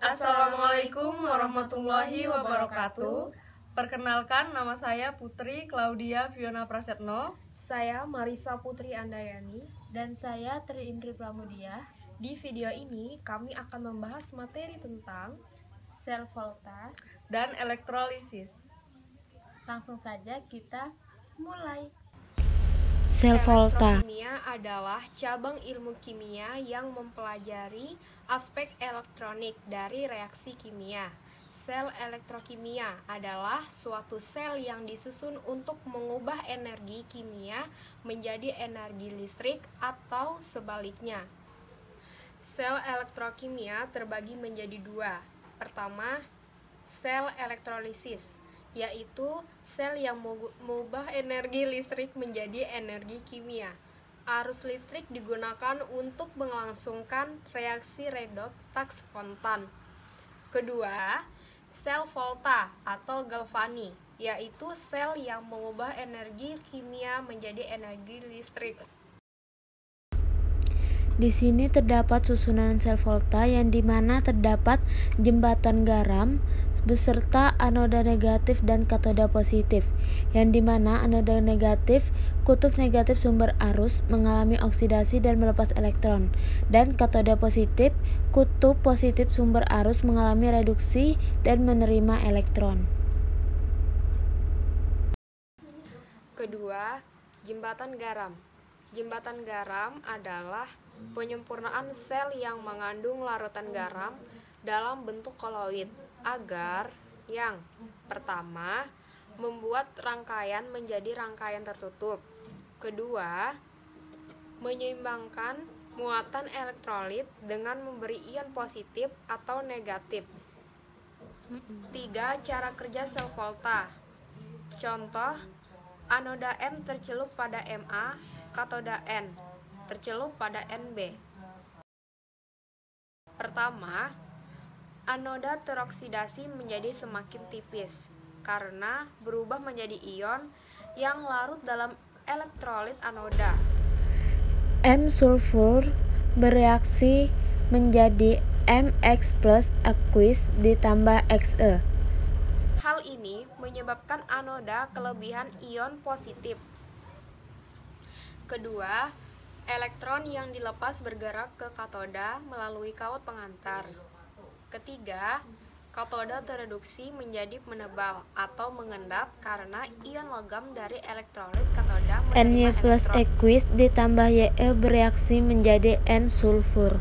Assalamualaikum warahmatullahi wabarakatuh. Perkenalkan, nama saya Putri Claudia Fiona Prasetno. Saya Marisa Putri Andayani. Dan saya Tri Indri Pramudia. Di video ini kami akan membahas materi tentang sel volta dan elektrolisis. Langsung saja kita mulai. Sel volta. Elektrokimia adalah cabang ilmu kimia yang mempelajari aspek elektronik dari reaksi kimia. Sel elektrokimia adalah suatu sel yang disusun untuk mengubah energi kimia menjadi energi listrik atau sebaliknya. Sel elektrokimia terbagi menjadi dua. Pertama, sel elektrolisis, yaitu sel yang mengubah energi listrik menjadi energi kimia. Arus listrik digunakan untuk melangsungkan reaksi redoks tak spontan. Kedua, sel volta atau galvani, yaitu sel yang mengubah energi kimia menjadi energi listrik. Di sini terdapat susunan sel volta yang dimana terdapat jembatan garam beserta anoda negatif dan katoda positif, yang dimana anoda negatif, kutub negatif sumber arus, mengalami oksidasi dan melepas elektron, dan katoda positif, kutub positif sumber arus, mengalami reduksi dan menerima elektron. Kedua, jembatan garam. Jembatan garam adalah penyempurnaan sel yang mengandung larutan garam dalam bentuk koloid agar yang pertama membuat rangkaian menjadi rangkaian tertutup. Kedua, menyeimbangkan muatan elektrolit dengan memberi ion positif atau negatif. Tiga, cara kerja sel volta. Contoh, anoda M tercelup pada Ma, katoda N tercelup pada NB. Pertama, anoda teroksidasi menjadi semakin tipis karena berubah menjadi ion yang larut dalam elektrolit anoda. M sulfur bereaksi menjadi Mx plus aqueous ditambah Xe. Hal ini menyebabkan anoda kelebihan ion positif. Kedua, elektron yang dilepas bergerak ke katoda melalui kawat pengantar. Ketiga, katoda tereduksi menjadi menebal atau mengendap karena ion logam dari elektrolit katoda Ny plus aqueous ditambah Ye bereaksi menjadi N sulfur.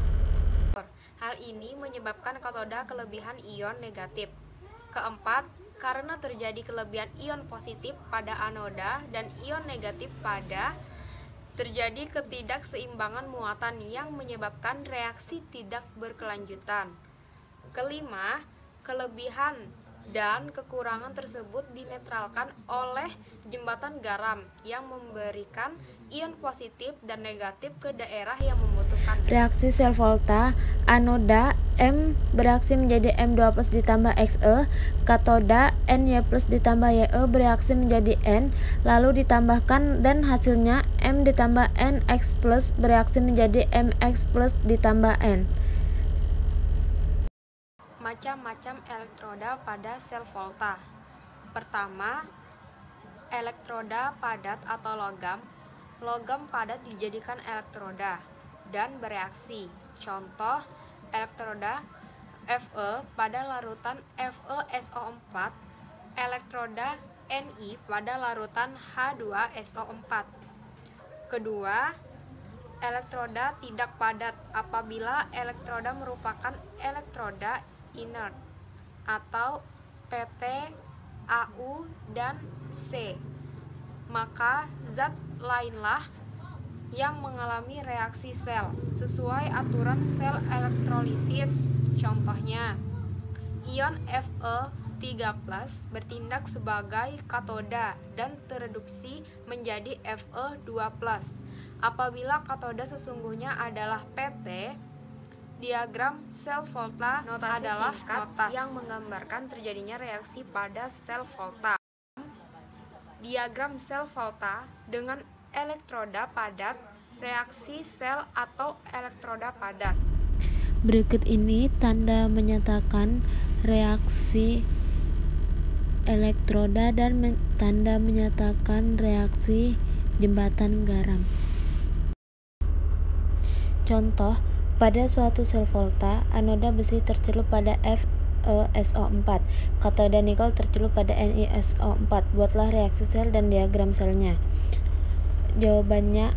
Hal ini menyebabkan katoda kelebihan ion negatif. Keempat, karena terjadi kelebihan ion positif pada anoda dan ion negatif pada, terjadi ketidakseimbangan muatan yang menyebabkan reaksi tidak berkelanjutan. Kelima, kelebihan dan kekurangan tersebut dinetralkan oleh jembatan garam yang memberikan ion positif dan negatif ke daerah yang membutuhkan. Reaksi sel volta, anoda M bereaksi menjadi M2 plus ditambah Xe, katoda Ny plus ditambah Ye bereaksi menjadi N, lalu ditambahkan dan hasilnya M ditambah Nx plus bereaksi menjadi Mx plus ditambah N. Macam-macam elektroda pada sel volta. Pertama, elektroda padat atau logam. Logam padat dijadikan elektroda dan bereaksi. Contoh, elektroda Fe pada larutan FeSO4, elektroda Ni pada larutan H2SO4. Kedua, elektroda tidak padat apabila elektroda merupakan elektroda inert atau PT, AU, dan C, maka zat lainlah yang mengalami reaksi sel sesuai aturan sel elektrolisis. Contohnya, ion Fe3+ bertindak sebagai katoda dan tereduksi menjadi Fe2+. Apabila katoda sesungguhnya adalah PT, diagram sel volta adalah notasi yang menggambarkan terjadinya reaksi pada sel volta. Diagram sel volta dengan elektroda padat, reaksi sel atau elektroda padat. Berikut ini tanda menyatakan reaksi elektroda dan tanda menyatakan reaksi jembatan garam. Contoh, pada suatu sel volta, anoda besi tercelup pada FeSO4, katoda nikel tercelup pada NiSO4. Buatlah reaksi sel dan diagram selnya. Jawabannya,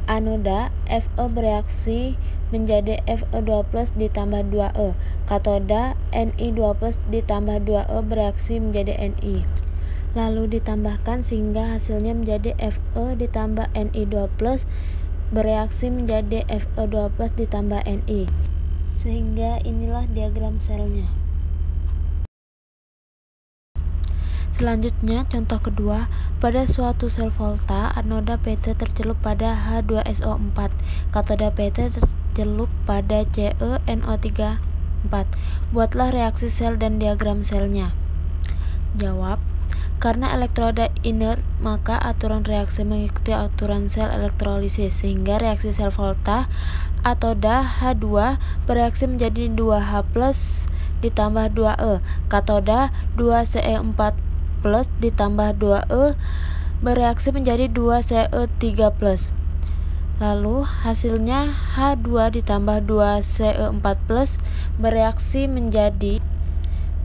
anoda Fe bereaksi menjadi Fe2+ ditambah 2E. Katoda Ni2+ ditambah 2E bereaksi menjadi Ni. Lalu ditambahkan sehingga hasilnya menjadi Fe ditambah Ni2+ bereaksi menjadi Fe2+ ditambah Ni. Sehingga inilah diagram selnya. Selanjutnya, contoh kedua, pada suatu sel volta, anoda PT tercelup pada H2SO4, katoda PT tercelup pada CeNO3 4. Buatlah reaksi sel dan diagram selnya. Jawab, karena elektroda inert, maka aturan reaksi mengikuti aturan sel elektrolisis, sehingga reaksi sel volta katoda H2 bereaksi menjadi 2H+ ditambah 2E, katoda 2Ce4+ ditambah 2E bereaksi menjadi 2Ce3+. Lalu hasilnya H2 ditambah 2Ce4+ bereaksi menjadi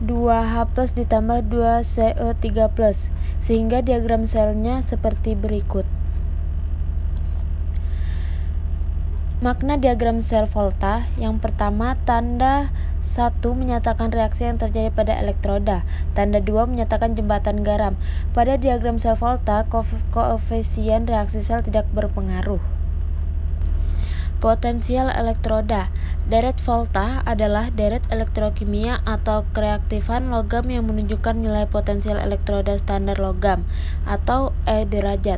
2H+ ditambah 2Ce3+, sehingga diagram selnya seperti berikut. Makna diagram sel volta. Yang pertama, tanda 1 menyatakan reaksi yang terjadi pada elektroda. Tanda 2 menyatakan jembatan garam. Pada diagram sel volta, koefisien reaksi sel tidak berpengaruh. Potensial elektroda. Deret volta adalah deret elektrokimia atau kereaktifan logam yang menunjukkan nilai potensial elektroda standar logam atau E derajat.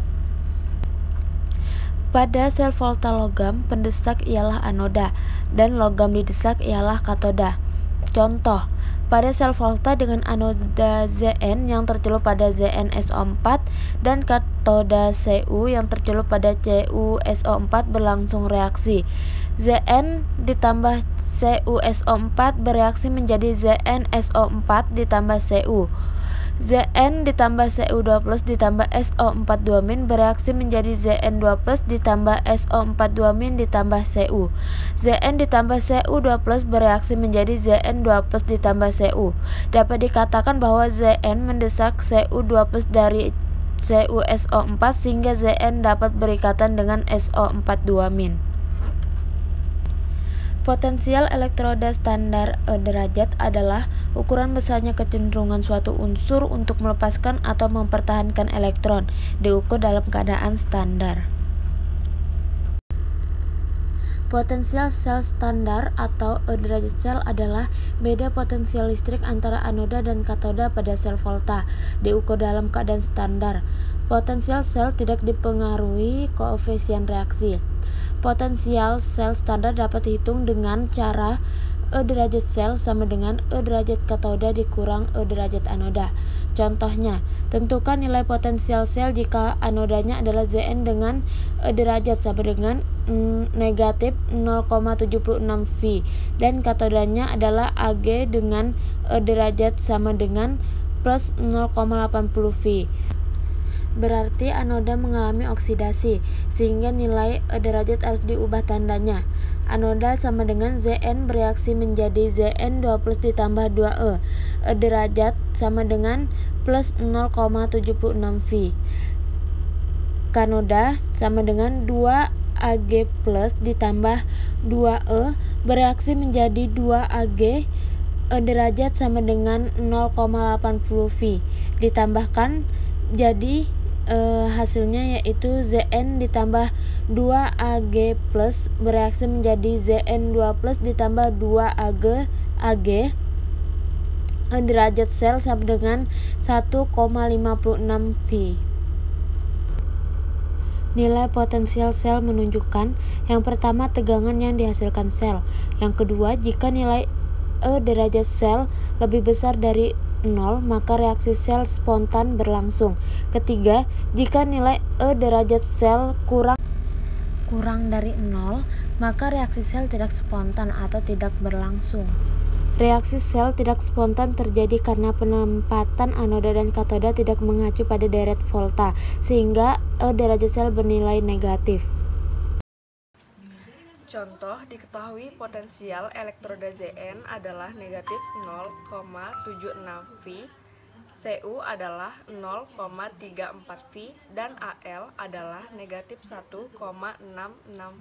Pada sel volta logam, pendesak ialah anoda dan logam didesak ialah katoda. Contoh, pada sel volta dengan anoda Zn yang tercelup pada ZnSO4 dan katoda Cu yang tercelup pada CuSO4 berlangsung reaksi. Zn ditambah CuSO4 bereaksi menjadi ZnSO4 ditambah Cu. Zn ditambah Cu2+ ditambah SO4 bereaksi menjadi Zn2+ ditambah SO4 ditambah Cu. Zn ditambah Cu2+ bereaksi menjadi Zn2+ ditambah Cu. Dapat dikatakan bahwa Zn mendesak Cu2+ dari CuSO4 sehingga Zn dapat berikatan dengan SO4 Potensial elektroda standar E derajat adalah ukuran besarnya kecenderungan suatu unsur untuk melepaskan atau mempertahankan elektron, diukur dalam keadaan standar. Potensial sel standar atau E derajat sel adalah beda potensial listrik antara anoda dan katoda pada sel volta, diukur dalam keadaan standar. Potensial sel tidak dipengaruhi koefisien reaksi. Potensial sel standar dapat dihitung dengan cara E derajat sel sama dengan E derajat katoda dikurang E derajat anoda. Contohnya, tentukan nilai potensial sel jika anodanya adalah Zn dengan E derajat sama dengan negatif 0,76 V dan katodanya adalah Ag dengan E derajat sama dengan plus 0,80 V. Berarti anoda mengalami oksidasi, sehingga nilai E derajat harus diubah tandanya. Anoda sama dengan Zn bereaksi menjadi Zn2+ ditambah 2E. E derajat sama dengan plus 0,76 V. Kanoda sama dengan 2Ag plus ditambah 2E bereaksi menjadi 2Ag. E derajat sama dengan 0,80 V. Ditambahkan jadi hasilnya yaitu Zn ditambah 2Ag plus bereaksi menjadi Zn2+ ditambah 2Ag. Derajat sel sama dengan 1,56 V. Nilai potensial sel menunjukkan yang pertama tegangan yang dihasilkan sel, yang kedua jika nilai E derajat sel lebih besar dari 0 maka reaksi sel spontan berlangsung. Ketiga, jika nilai E derajat sel kurang dari 0 maka reaksi sel tidak spontan atau tidak berlangsung. Reaksi sel tidak spontan terjadi karena penempatan anoda dan katoda tidak mengacu pada deret volta, sehingga derajat sel bernilai negatif. Contoh, diketahui potensial elektroda Zn adalah negatif 0,76 V, Cu adalah 0,34 V, dan Al adalah negatif 1,66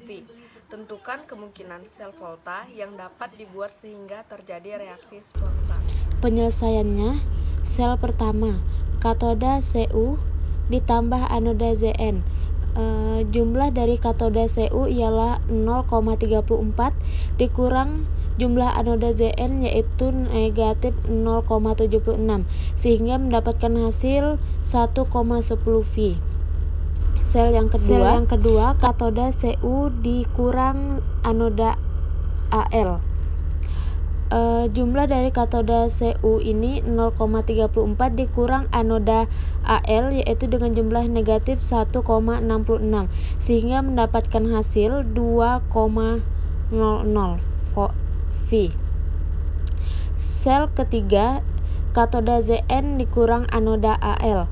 V. Tentukan kemungkinan sel volta yang dapat dibuat sehingga terjadi reaksi spontan. Penyelesaiannya, sel pertama, katoda Cu ditambah anoda Zn. Jumlah dari katoda Cu ialah 0,34 dikurang jumlah anoda Zn yaitu negatif 0,76 sehingga mendapatkan hasil 1,10 V. Sel yang kedua katoda Cu dikurang anoda Al. Jumlah dari katoda Cu ini 0,34 dikurang anoda Al yaitu dengan jumlah negatif 1,66 sehingga mendapatkan hasil 2,00 V. Sel ketiga, katoda Zn dikurang anoda Al.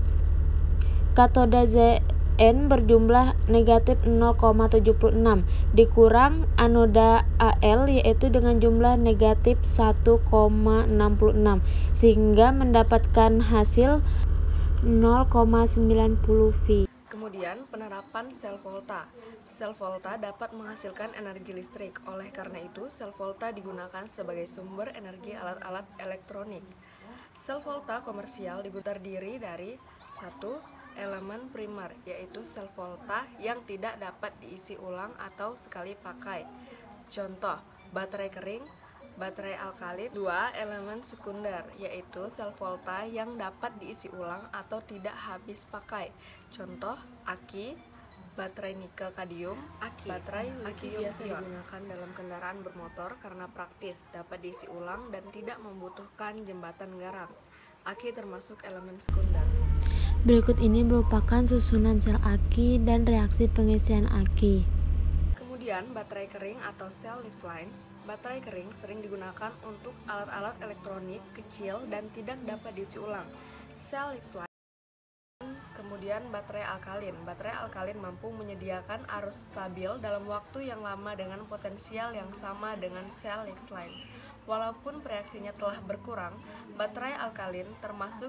Katoda Zn berjumlah negatif 0,76 dikurang anoda Al yaitu dengan jumlah negatif 1,66 sehingga mendapatkan hasil 0,90 V. Kemudian, penerapan sel volta. Sel volta dapat menghasilkan energi listrik. Oleh karena itu, sel volta digunakan sebagai sumber energi alat-alat elektronik. Sel volta komersial terdiri dari 1. Elemen primer, yaitu sel volta yang tidak dapat diisi ulang atau sekali pakai. Contoh, baterai kering, baterai alkalin. 2. Elemen sekunder, yaitu sel volta yang dapat diisi ulang atau tidak habis pakai. Contoh, aki, baterai nikel kadium. Baterai aki biasa digunakan dalam kendaraan bermotor karena praktis, dapat diisi ulang dan tidak membutuhkan jembatan garam. Aki termasuk elemen sekunder. Berikut ini merupakan susunan sel aki dan reaksi pengisian aki. Kemudian, baterai kering atau cell leaf lines. Baterai kering sering digunakan untuk alat-alat elektronik kecil dan tidak dapat diisi ulang. Cell leaf lines. Kemudian, baterai alkalin. Baterai alkalin mampu menyediakan arus stabil dalam waktu yang lama dengan potensial yang sama dengan cell leaf line. Walaupun reaksinya telah berkurang, baterai alkalin termasuk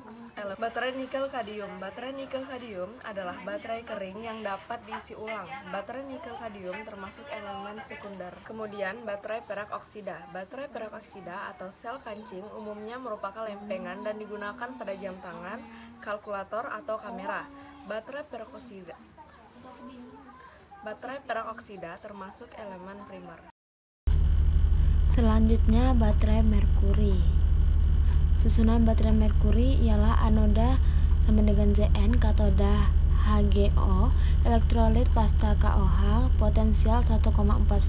baterai nikel kadium. Baterai nikel kadium adalah baterai kering yang dapat diisi ulang. Baterai nikel kadium termasuk elemen sekunder. Kemudian, baterai perak oksida. Baterai perak oksida atau sel kancing umumnya merupakan lempengan dan digunakan pada jam tangan, kalkulator, atau kamera. Baterai perak oksida termasuk elemen primer. Selanjutnya, baterai merkuri. Susunan baterai merkuri ialah anoda sama dengan Zn, katoda HgO, elektrolit pasta KOH, potensial 1,4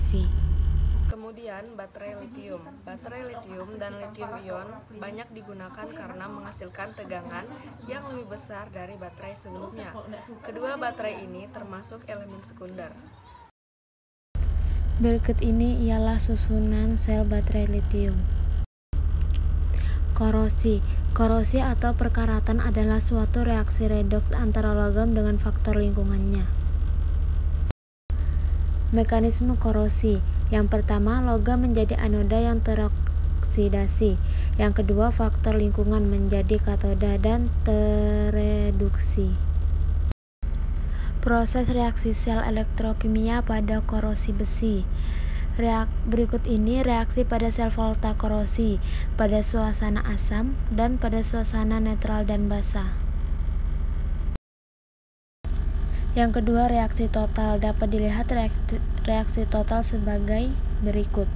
V. Kemudian, baterai litium. Baterai litium dan litium ion banyak digunakan karena menghasilkan tegangan yang lebih besar dari baterai sebelumnya. Kedua baterai ini termasuk elemen sekunder. Berikut ini ialah susunan sel baterai litium. Korosi. Korosi atau perkaratan adalah suatu reaksi redoks antara logam dengan faktor lingkungannya. Mekanisme korosi. Yang pertama, logam menjadi anoda yang teroksidasi. Yang kedua, faktor lingkungan menjadi katoda dan tereduksi. Proses reaksi sel elektrokimia pada korosi besi. Berikut ini reaksi pada sel volta korosi pada suasana asam dan pada suasana netral dan basah. Yang kedua, reaksi total. Dapat dilihat reaksi total sebagai berikut.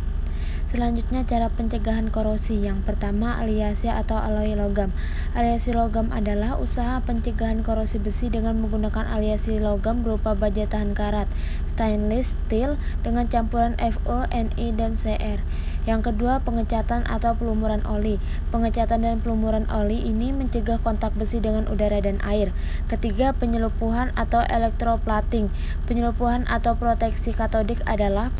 Selanjutnya, cara pencegahan korosi. Yang pertama, aliasi atau alloy logam. Aliasi logam adalah usaha pencegahan korosi besi dengan menggunakan aliasi logam berupa baja tahan karat, stainless steel dengan campuran Fe, Ni, dan Cr. Yang kedua, pengecatan atau pelumuran oli. Pengecatan dan pelumuran oli ini mencegah kontak besi dengan udara dan air. Ketiga, penyelupuhan atau electroplating. Penyelupuhan atau proteksi katodik adalah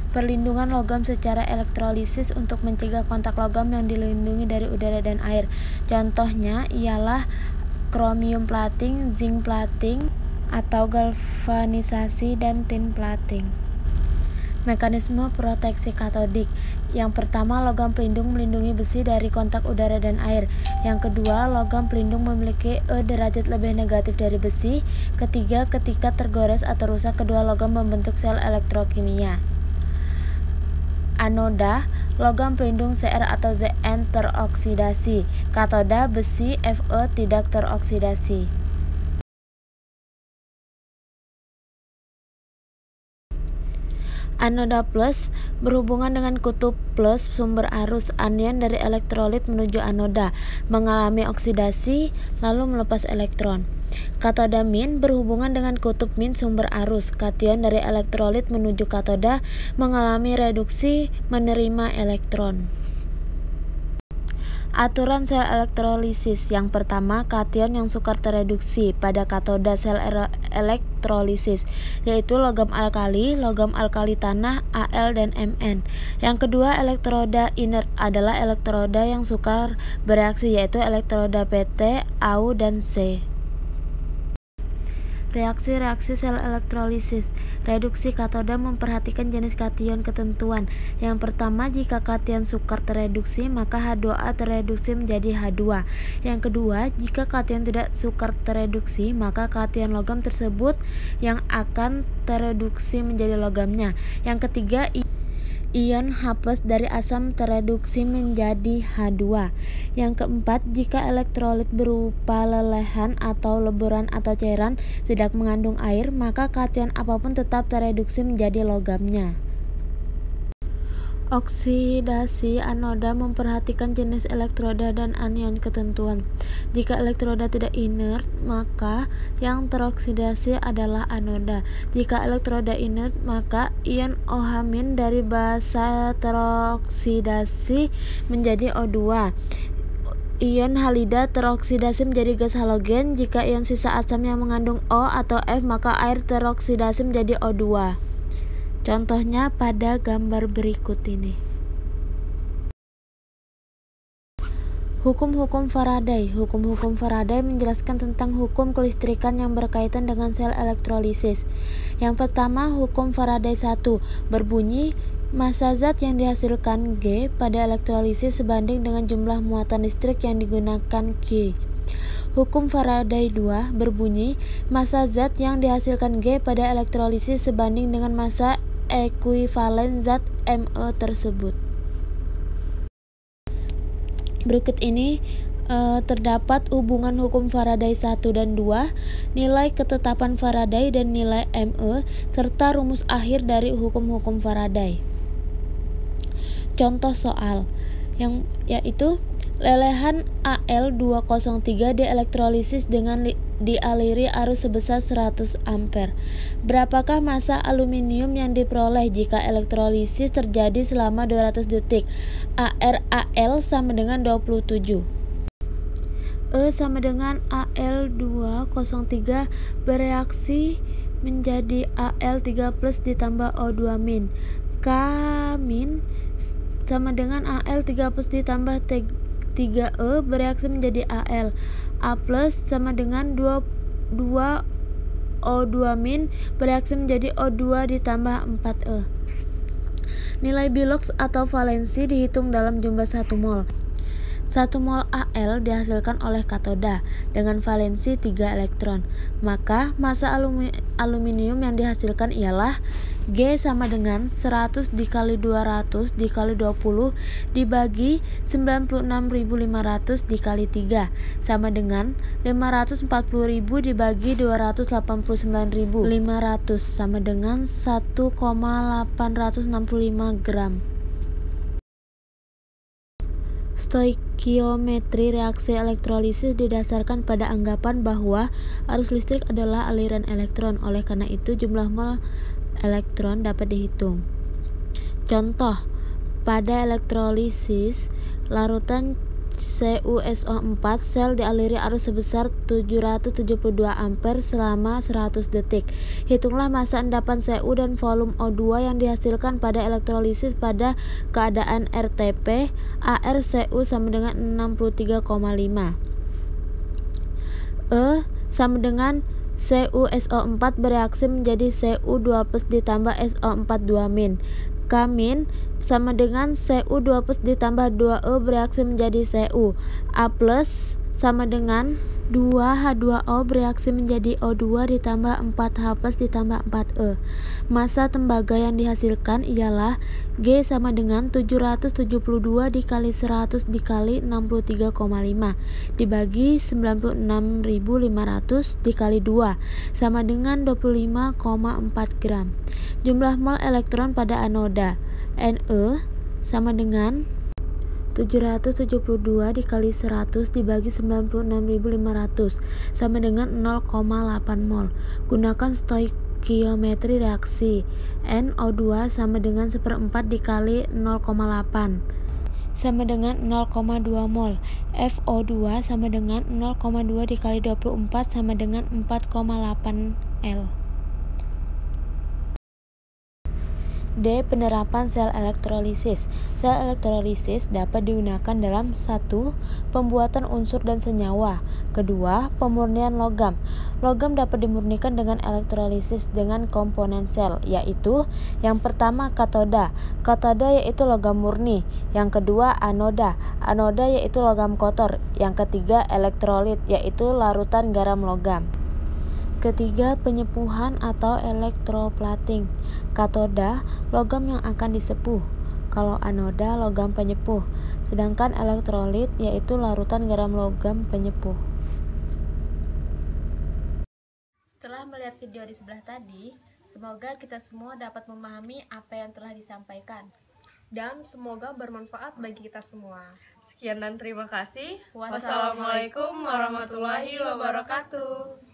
Perlindungan logam secara elektrolisis untuk mencegah kontak logam yang dilindungi dari udara dan air. Contohnya ialah chromium plating, zinc plating, atau galvanisasi dan tin plating. Mekanisme proteksi katodik. Yang pertama, logam pelindung melindungi besi dari kontak udara dan air. Yang kedua, logam pelindung memiliki E derajat lebih negatif dari besi. Ketiga, ketika tergores atau rusak, kedua logam membentuk sel elektrokimia. Anoda, logam pelindung Cr atau Zn teroksidasi. Katoda, besi Fe tidak teroksidasi. Anoda plus berhubungan dengan kutub plus sumber arus anion dari elektrolit menuju anoda, mengalami oksidasi lalu melepas elektron. Katoda min berhubungan dengan kutub min sumber arus kation dari elektrolit menuju katoda, mengalami reduksi menerima elektron. Aturan sel elektrolisis. Yang pertama, kation yang sukar tereduksi pada katoda sel elektrolisis, yaitu logam alkali tanah, Al dan Mn. Yang kedua, elektroda inert adalah elektroda yang sukar bereaksi, yaitu elektroda Pt, Au dan C. Reaksi-reaksi sel elektrolisis. Reduksi katoda memperhatikan jenis kation ketentuan. Yang pertama, jika kation sukar tereduksi, maka H2A tereduksi menjadi H2. Yang kedua, jika kation tidak sukar tereduksi, maka kation logam tersebut yang akan tereduksi menjadi logamnya. Yang ketiga, ion H+ dari asam tereduksi menjadi H2. Yang keempat, jika elektrolit berupa lelehan atau leburan atau cairan tidak mengandung air, maka kation apapun tetap tereduksi menjadi logamnya. Oksidasi anoda memperhatikan jenis elektroda dan anion ketentuan. Jika elektroda tidak inert, maka yang teroksidasi adalah anoda. Jika elektroda inert, maka ion OH- dari basa teroksidasi menjadi O2. Ion halida teroksidasi menjadi gas halogen. Jika ion sisa asam yang mengandung O atau F, maka air teroksidasi menjadi O2. Contohnya pada gambar berikut ini. Hukum-hukum Faraday. Hukum-hukum Faraday menjelaskan tentang hukum kelistrikan yang berkaitan dengan sel elektrolisis. Yang pertama, hukum Faraday 1 berbunyi massa zat yang dihasilkan G pada elektrolisis sebanding dengan jumlah muatan listrik yang digunakan Q. Hukum Faraday 2 berbunyi massa zat yang dihasilkan G pada elektrolisis sebanding dengan massa ekuivalen zat Me tersebut. Berikut ini terdapat hubungan hukum Faraday 1 dan 2, nilai ketetapan Faraday dan nilai Me, serta rumus akhir dari hukum-hukum Faraday. Contoh soal yaitu lelehan Al203 dielektrolisis dengan dialiri arus sebesar 100 ampere. Berapakah massa aluminium yang diperoleh jika elektrolisis terjadi selama 200 detik? Al sama dengan 27. E sama dengan Al203 bereaksi menjadi Al3 plus ditambah O2 min. K min sama dengan Al3 plus ditambah 3E bereaksi menjadi Al. A plus sama dengan 2 O2 min bereaksi menjadi O2 ditambah 4E. Nilai Bilox atau valensi dihitung dalam jumlah 1 mol. 1 mol Al dihasilkan oleh katoda dengan valensi 3 elektron. Maka massa aluminium yang dihasilkan ialah G sama dengan 100 dikali 200 dikali 20 dibagi 96.500 dikali 3 sama dengan 540.000 dibagi 289.500 sama dengan 1,865 gram. Stoikiometri reaksi elektrolisis didasarkan pada anggapan bahwa arus listrik adalah aliran elektron. Oleh karena itu, jumlah mol elektron dapat dihitung. Contoh, pada elektrolisis, larutan CuSO4, sel dialiri arus sebesar 772 ampere selama 100 detik. Hitunglah massa endapan Cu dan volume O2 yang dihasilkan pada elektrolisis pada keadaan RTP. ArCu sama dengan 63,5. Sama dengan CuSO4 bereaksi menjadi Cu2+ ditambah SO4 2-. K- sama dengan Cu2+ ditambah 2E bereaksi menjadi Cu. A+ sama dengan 2H2O bereaksi menjadi O2 ditambah 4H+ ditambah 4E. Massa tembaga yang dihasilkan ialah G sama dengan 772 dikali 100 dikali 63,5 dibagi 96.500 dikali 2 sama dengan 25,4 gram. Jumlah mol elektron pada anoda Ne sama dengan 772 dikali 100 dibagi 96.500 sama dengan 0,8 mol. Gunakan stoikiometri reaksi. NO2 sama dengan 1/4 dikali 0,8 sama dengan 0,2 mol. FO2 sama dengan 0,2 dikali 24 sama dengan 4,8 L. D. Penerapan sel elektrolisis. Sel elektrolisis dapat digunakan dalam 1. Pembuatan unsur dan senyawa. 2. Pemurnian logam. Logam dapat dimurnikan dengan elektrolisis dengan komponen sel, yaitu yang pertama katoda. Katoda yaitu logam murni. Yang kedua anoda. Anoda yaitu logam kotor. Yang ketiga elektrolit yaitu larutan garam logam. Ketiga, penyepuhan atau elektroplating. Katoda, logam yang akan disepuh. Kalau anoda, logam penyepuh. Sedangkan elektrolit yaitu larutan garam logam penyepuh. Setelah melihat video di sebelah tadi, semoga kita semua dapat memahami apa yang telah disampaikan. Dan semoga bermanfaat bagi kita semua. Sekian dan terima kasih. Wassalamualaikum Wassalamualaikum warahmatullahi wabarakatuh.